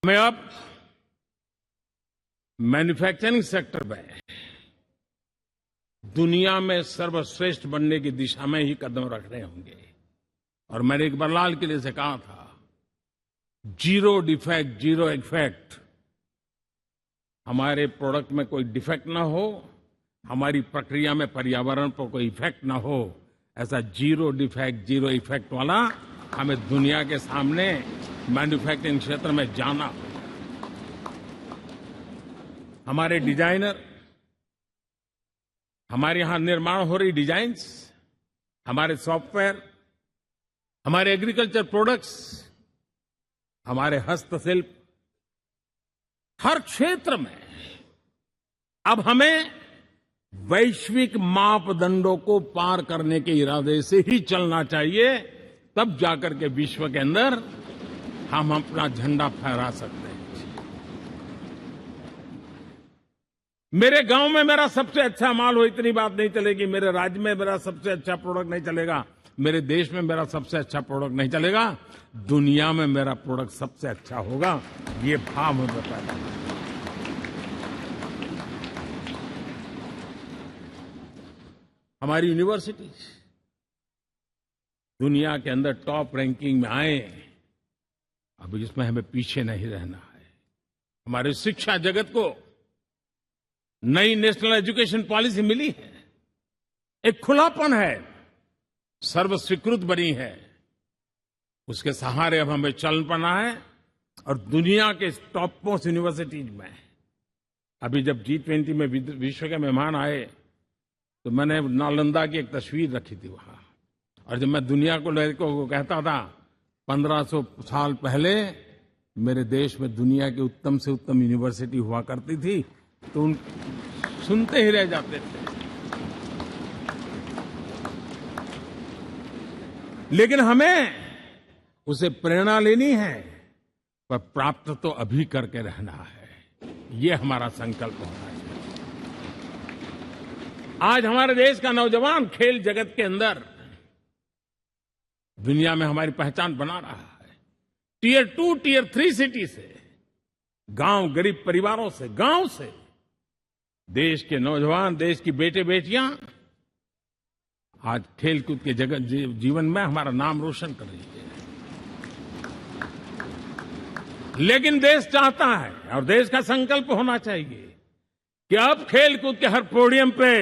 हमें अब manufacturing sector में दुनिया में सर्वश्रेष्ठ बनने की दिशा में ही कदम रखने होंगे। और मैंने इकबाल लाल किले से कहा था, जीरो डिफेक्ट जीरो इफेक्ट। हमारे प्रोडक्ट में कोई डिफेक्ट ना हो, हमारी प्रक्रिया में पर्यावरण पर कोई इफेक्ट ना हो, ऐसा जीरो डिफेक्ट जीरो इफेक्ट वाला हमें दुनिया के सामने मैन्युफैक्चरिंग क्षेत्र में जाना हो। हमारे डिजाइनर, हमारे यहां निर्माण हो रही डिजाइन्स, हमारे सॉफ्टवेयर, हमारे एग्रीकल्चर प्रोडक्ट्स, हमारे हस्तशिल्प, हर क्षेत्र में अब हमें वैश्विक मापदंडों को पार करने के इरादे से ही चलना चाहिए। तब जाकर के विश्व के अंदर हम अपना झंडा फहरा सकते हैं। मेरे गांव में मेरा सबसे अच्छा माल हो, इतनी बात नहीं चलेगी। मेरे राज्य में मेरा सबसे अच्छा प्रोडक्ट नहीं चलेगा। मेरे देश में मेरा सबसे अच्छा प्रोडक्ट नहीं चलेगा। दुनिया में मेरा प्रोडक्ट सबसे अच्छा होगा, ये भाव हमें पैदा है। हमारी यूनिवर्सिटीज दुनिया के अंदर टॉप रैंकिंग में आए, अब इसमें हमें पीछे नहीं रहना है। हमारे शिक्षा जगत को नई नेशनल एजुकेशन पॉलिसी मिली है, एक खुलापन है, सर्वस्वीकृत बनी है। उसके सहारे अब हमें चल पड़ना है। और दुनिया के टॉप मोस्ट यूनिवर्सिटीज में अभी जब G20 में विश्व के मेहमान आए तो मैंने नालंदा की एक तस्वीर रखी थी वहां। और जब मैं दुनिया को कहता था 1500 साल पहले मेरे देश में दुनिया की उत्तम से उत्तम यूनिवर्सिटी हुआ करती थी, तो उन सुनते ही रह जाते थे। लेकिन हमें उसे प्रेरणा लेनी है, पर प्राप्त तो अभी करके रहना है। ये हमारा संकल्प होना चाहिए। आज हमारे देश का नौजवान खेल जगत के अंदर दुनिया में हमारी पहचान बना रहा है। टियर 2, टियर 3 सिटी से, गांव, गरीब परिवारों से, गांव से देश के नौजवान, देश की बेटे बेटियां आज खेलकूद के जगत जीवन में हमारा नाम रोशन कर रही है। लेकिन देश चाहता है और देश का संकल्प होना चाहिए कि अब खेलकूद के हर पोडियम पे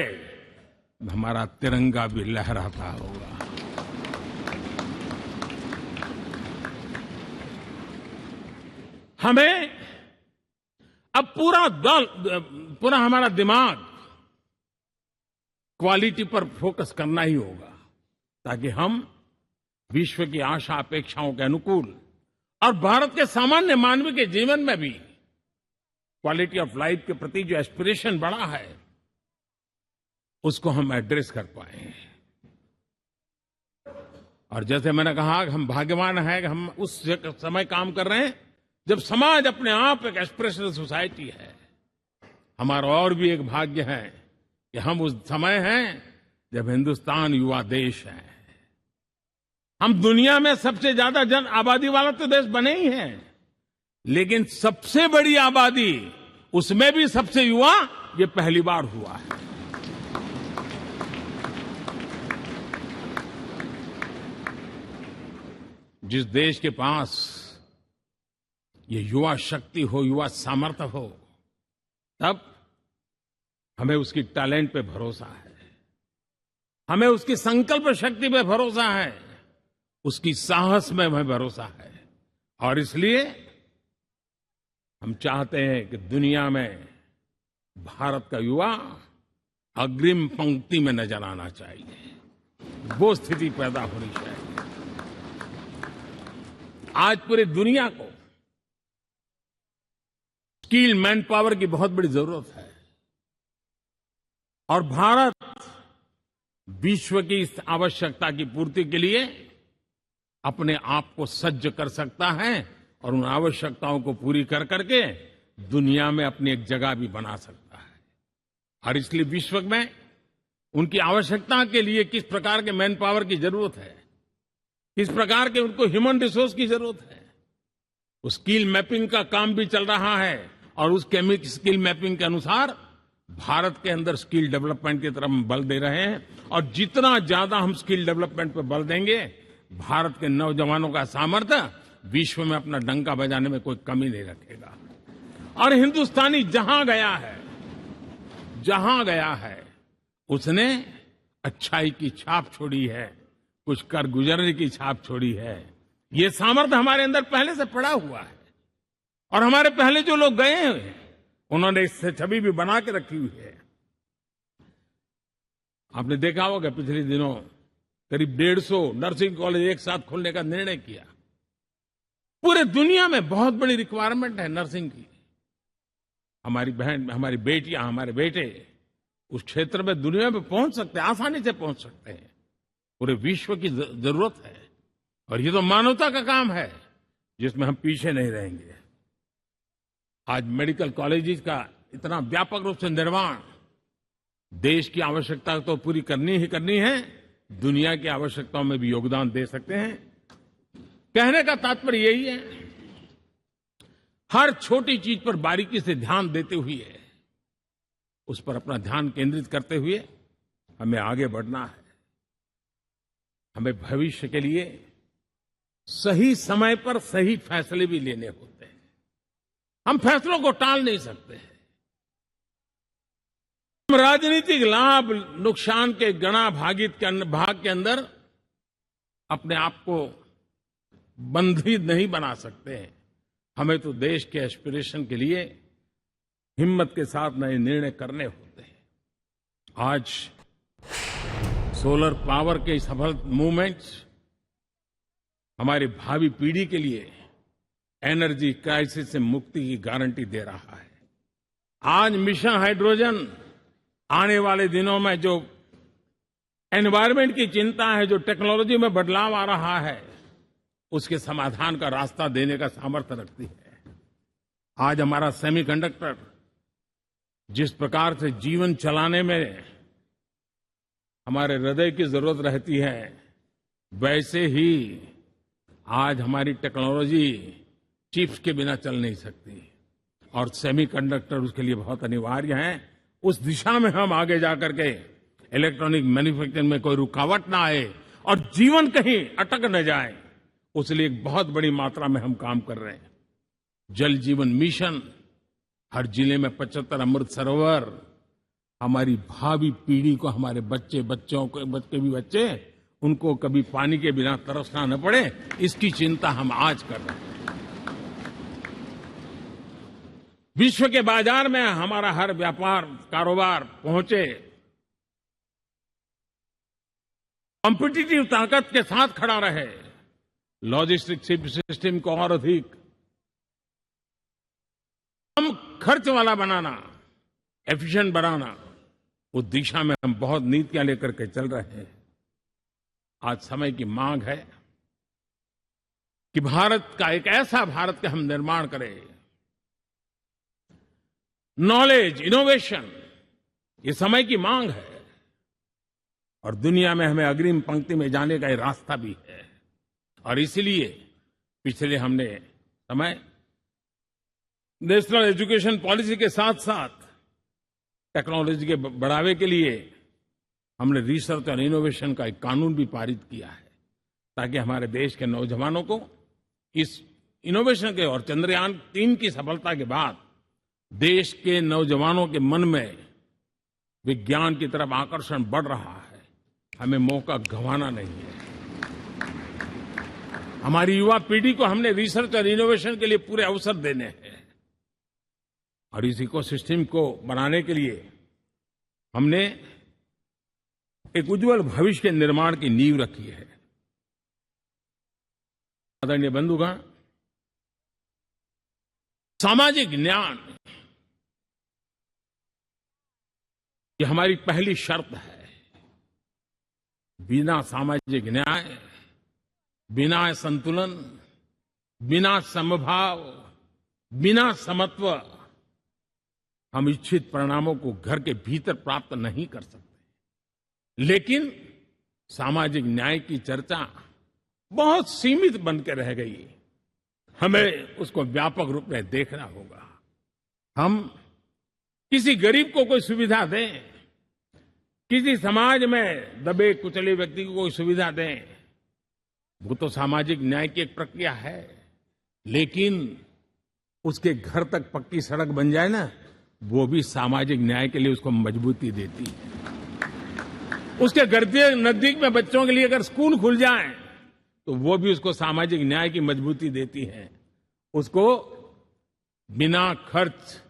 हमारा तिरंगा भी लहराता होगा। हमें अब पूरा हमारा दिमाग क्वालिटी पर फोकस करना ही होगा, ताकि हम विश्व की आशा अपेक्षाओं के अनुकूल और भारत के सामान्य मानव के जीवन में भी क्वालिटी ऑफ लाइफ के प्रति जो एस्पिरेशन बढ़ा है, उसको हम एड्रेस कर पाए। और जैसे मैंने कहा कि हम भाग्यवान हैं कि हम उस समय काम कर रहे हैं जब समाज अपने आप एक एस्पिरेशनल सोसाइटी है। हमारा और भी एक भाग्य है कि हम उस समय हैं जब हिंदुस्तान युवा देश है। हम दुनिया में सबसे ज्यादा जन आबादी वाला तो देश बने ही हैं, लेकिन सबसे बड़ी आबादी, उसमें भी सबसे युवा, ये पहली बार हुआ है। जिस देश के पास ये युवा शक्ति हो, युवा सामर्थ्य हो, तब हमें उसकी टैलेंट पे भरोसा है, हमें उसकी संकल्प शक्ति पे भरोसा है, उसकी साहस में हमें भरोसा है। और इसलिए हम चाहते हैं कि दुनिया में भारत का युवा अग्रिम पंक्ति में नजर आना चाहिए। वो स्थिति पैदा होनी चाहिए। आज पूरी दुनिया को स्किल मैन पावर की बहुत बड़ी जरूरत है, और भारत विश्व की इस आवश्यकता की पूर्ति के लिए अपने आप को सज्ज कर सकता है और उन आवश्यकताओं को पूरी कर करके दुनिया में अपनी एक जगह भी बना सकता है। और इसलिए विश्व में उनकी आवश्यकता के लिए किस प्रकार के मैन पावर की जरूरत है, किस प्रकार के उनको ह्यूमन रिसोर्स की जरूरत है, वो स्किल मैपिंग का काम भी चल रहा है और उस स्किल मैपिंग के अनुसार भारत के अंदर स्किल डेवलपमेंट की तरफ हम बल दे रहे हैं और जितना ज्यादा हम स्किल डेवलपमेंट पर बल देंगे भारत के नौजवानों का सामर्थ्य विश्व में अपना डंका बजाने में कोई कमी नहीं रखेगा। और हिंदुस्तानी जहां गया है उसने अच्छाई की छाप छोड़ी है, कुछ कर गुजरने की छाप छोड़ी है। ये सामर्थ्य हमारे अंदर पहले से पड़ा हुआ है और हमारे पहले जो लोग गए हैं उन्होंने इससे छवि भी बना के रखी हुई है। आपने देखा होगा पिछले दिनों करीब 150 नर्सिंग कॉलेज एक साथ खोलने का निर्णय किया। पूरे दुनिया में बहुत बड़ी रिक्वायरमेंट है नर्सिंग की। हमारी बहन, हमारी बेटियां, हमारे बेटे उस क्षेत्र में दुनिया में पहुंच सकते हैं, आसानी से पहुंच सकते हैं। पूरे विश्व की जरूरत है और ये तो मानवता का काम है जिसमें हम पीछे नहीं रहेंगे। आज मेडिकल कॉलेजेस का इतना व्यापक रूप से निर्माण देश की आवश्यकता तो पूरी करनी ही करनी है, दुनिया की आवश्यकताओं में भी योगदान दे सकते हैं। कहने का तात्पर्य यही है, हर छोटी चीज पर बारीकी से ध्यान देते हुए, उस पर अपना ध्यान केंद्रित करते हुए हमें आगे बढ़ना है। हमें भविष्य के लिए सही समय पर सही फैसले भी लेने होते हैं। हम फैसलों को टाल नहीं सकते हैं। हम राजनीतिक लाभ नुकसान के गणा भाग के अंदर अपने आप को बंधित नहीं बना सकते हैं। हमें तो देश के एस्पिरेशन के लिए हिम्मत के साथ नए निर्णय करने होते हैं। आज सोलर पावर के सफल मूवमेंट्स हमारी भावी पीढ़ी के लिए एनर्जी क्राइसिस से मुक्ति की गारंटी दे रहा है। आज मिशन हाइड्रोजन आने वाले दिनों में जो एनवायरमेंट की चिंता है, जो टेक्नोलॉजी में बदलाव आ रहा है, उसके समाधान का रास्ता देने का सामर्थ्य रखती है। आज हमारा सेमीकंडक्टर जिस प्रकार से जीवन चलाने में हमारे हृदय की जरूरत रहती है, वैसे ही आज हमारी टेक्नोलॉजी चिप्स के बिना चल नहीं सकती और सेमीकंडक्टर उसके लिए बहुत अनिवार्य है। उस दिशा में हम आगे जाकर के इलेक्ट्रॉनिक मैन्युफैक्चरिंग में कोई रुकावट ना आए और जीवन कहीं अटक न जाए, उसलिए एक बहुत बड़ी मात्रा में हम काम कर रहे हैं। जल जीवन मिशन, हर जिले में 75 अमृत सरोवर, हमारी भावी पीढ़ी को, हमारे बच्चों को उनको कभी पानी के बिना तरसना न पड़े, इसकी चिंता हम आज कर रहे हैं। विश्व के बाजार में हमारा हर व्यापार कारोबार पहुंचे, कॉम्पिटिटिव ताकत के साथ खड़ा रहे, लॉजिस्टिक सिस्टम को और अधिक कम खर्च वाला बनाना, एफिशिएंट बनाना, उस दिशा में हम बहुत नीतियां लेकर के चल रहे हैं। आज समय की मांग है कि भारत का एक ऐसा भारत का हम निर्माण करें। नॉलेज, इनोवेशन, ये समय की मांग है और दुनिया में हमें अग्रिम पंक्ति में जाने का ये रास्ता भी है। और इसलिए पिछले हमने समय नेशनल एजुकेशन पॉलिसी के साथ साथ टेक्नोलॉजी के बढ़ावे के लिए हमने रिसर्च और इनोवेशन का एक कानून भी पारित किया है, ताकि हमारे देश के नौजवानों को इस इनोवेशन के और चंद्रयान 3 की सफलता के बाद देश के नौजवानों के मन में विज्ञान की तरफ आकर्षण बढ़ रहा है। हमें मौका गंवाना नहीं है। हमारी युवा पीढ़ी को हमने रिसर्च और इनोवेशन के लिए पूरे अवसर देने हैं और इस इकोसिस्टम को बनाने के लिए हमने एक उज्जवल भविष्य के निर्माण की नींव रखी है। आदरणीय बंधुगण, सामाजिक न्याय ये हमारी पहली शर्त है। बिना सामाजिक न्याय, बिना संतुलन, बिना समभाव, बिना समत्व हम इच्छित परिणामों को घर के भीतर प्राप्त नहीं कर सकते। लेकिन सामाजिक न्याय की चर्चा बहुत सीमित बन के रह गई। हमें उसको व्यापक रूप में देखना होगा। हम किसी गरीब को कोई सुविधा दें, किसी समाज में दबे कुचले व्यक्ति को कोई सुविधा दें, वो तो सामाजिक न्याय की एक प्रक्रिया है। लेकिन उसके घर तक पक्की सड़क बन जाए ना, वो भी सामाजिक न्याय के लिए उसको मजबूती देती है। उसके घर के नजदीक में बच्चों के लिए अगर स्कूल खुल जाए तो वो भी उसको सामाजिक न्याय की मजबूती देती है। उसको बिना खर्च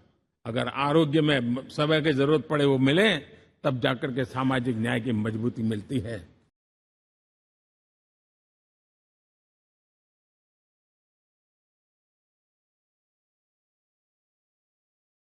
अगर आरोग्य में समय की जरूरत पड़े वो मिले, तब जाकर के सामाजिक न्याय की मजबूती मिलती है।